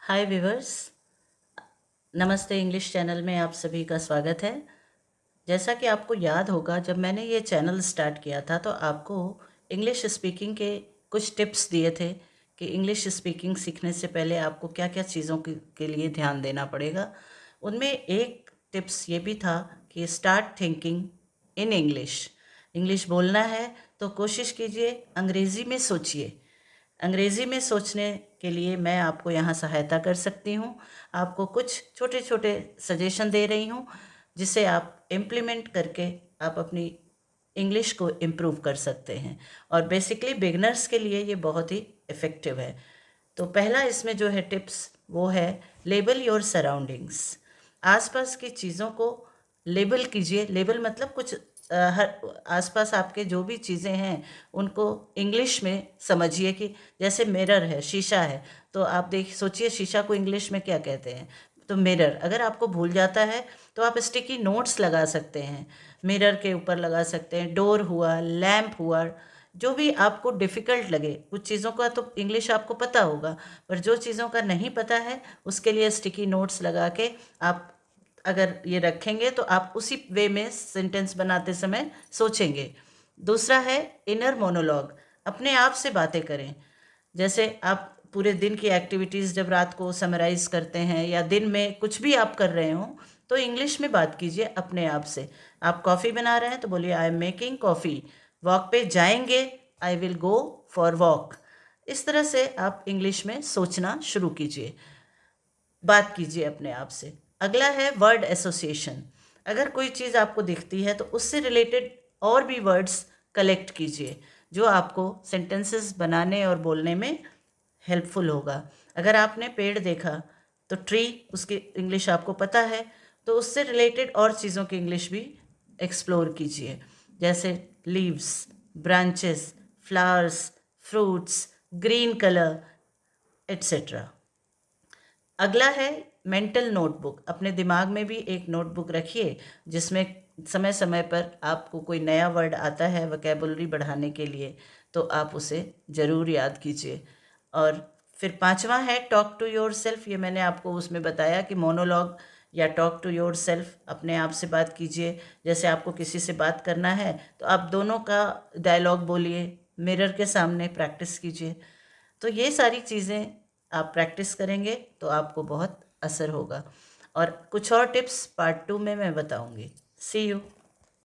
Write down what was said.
हाय viewers. नमस्ते English channel में आप सभी का स्वागत है। जैसा कि आपको याद होगा, जब मैंने ये चैनल स्टार्ट किया था तो आपको इंग्लिश स्पीकिंग के कुछ टिप्स दिए थे कि इंग्लिश स्पीकिंग सीखने से पहले आपको क्या क्या चीज़ों के लिए ध्यान देना पड़ेगा। उनमें एक टिप्स ये भी था कि start thinking in English. English बोलना है तो कोशिश कीजिए अंग्रेज़ी में सोचिए। अंग्रेज़ी में सोचने के लिए मैं आपको यहाँ सहायता कर सकती हूँ। आपको कुछ छोटे छोटे सजेशन दे रही हूँ जिसे आप इम्प्लीमेंट करके आप अपनी इंग्लिश को इम्प्रूव कर सकते हैं, और बेसिकली बिगनर्स के लिए ये बहुत ही इफ़ेक्टिव है। तो पहला इसमें जो है टिप्स वो है लेबल योर सराउंडिंग्स। आसपास की चीज़ों को लेबल कीजिए। लेबल मतलब कुछ हर आसपास आपके जो भी चीज़ें हैं उनको इंग्लिश में समझिए। कि जैसे मिरर है, शीशा है, तो आप देख सोचिए शीशा को इंग्लिश में क्या कहते हैं। तो मिरर अगर आपको भूल जाता है तो आप स्टिकी नोट्स लगा सकते हैं, मिरर के ऊपर लगा सकते हैं। डोर हुआ, लैंप हुआ, जो भी आपको डिफ़िकल्ट लगे। कुछ चीज़ों का तो इंग्लिश आपको पता होगा, पर जो चीज़ों का नहीं पता है उसके लिए स्टिकी नोट्स लगा के आप अगर ये रखेंगे तो आप उसी वे में सेंटेंस बनाते समय सोचेंगे। दूसरा है इनर मोनोलॉग। अपने आप से बातें करें। जैसे आप पूरे दिन की एक्टिविटीज़ जब रात को समराइज़ करते हैं या दिन में कुछ भी आप कर रहे हो तो इंग्लिश में बात कीजिए अपने आप से। आप कॉफ़ी बना रहे हैं तो बोलिए I am making coffee. Walk पे जाएंगे, I will go for walk. इस तरह से आप इंग्लिश में सोचना शुरू कीजिए, बात कीजिए अपने आप से। अगला है वर्ड एसोसिएशन। अगर कोई चीज़ आपको दिखती है तो उससे रिलेटेड और भी वर्ड्स कलेक्ट कीजिए जो आपको सेंटेंसेस बनाने और बोलने में हेल्पफुल होगा। अगर आपने पेड़ देखा तो ट्री, उसकी इंग्लिश आपको पता है, तो उससे रिलेटेड और चीज़ों की इंग्लिश भी एक्सप्लोर कीजिए। जैसे leaves, branches, flowers, fruits, green colour, etcetera. अगला है मेंटल नोटबुक। अपने दिमाग में भी एक नोटबुक रखिए जिसमें समय समय पर आपको कोई नया वर्ड आता है वोकैबुलरी बढ़ाने के लिए, तो आप उसे ज़रूर याद कीजिए। और फिर पांचवा है टॉक टू योर सेल्फ। ये मैंने आपको उसमें बताया कि मोनोलॉग या टॉक टू योर सेल्फ, अपने आप से बात कीजिए। जैसे आपको किसी से बात करना है तो आप दोनों का डायलॉग बोलिए, मिरर के सामने प्रैक्टिस कीजिए। तो ये सारी चीज़ें आप प्रैक्टिस करेंगे तो आपको बहुत असर होगा। और कुछ और टिप्स पार्ट 2 में मैं बताऊंगी। सी यू।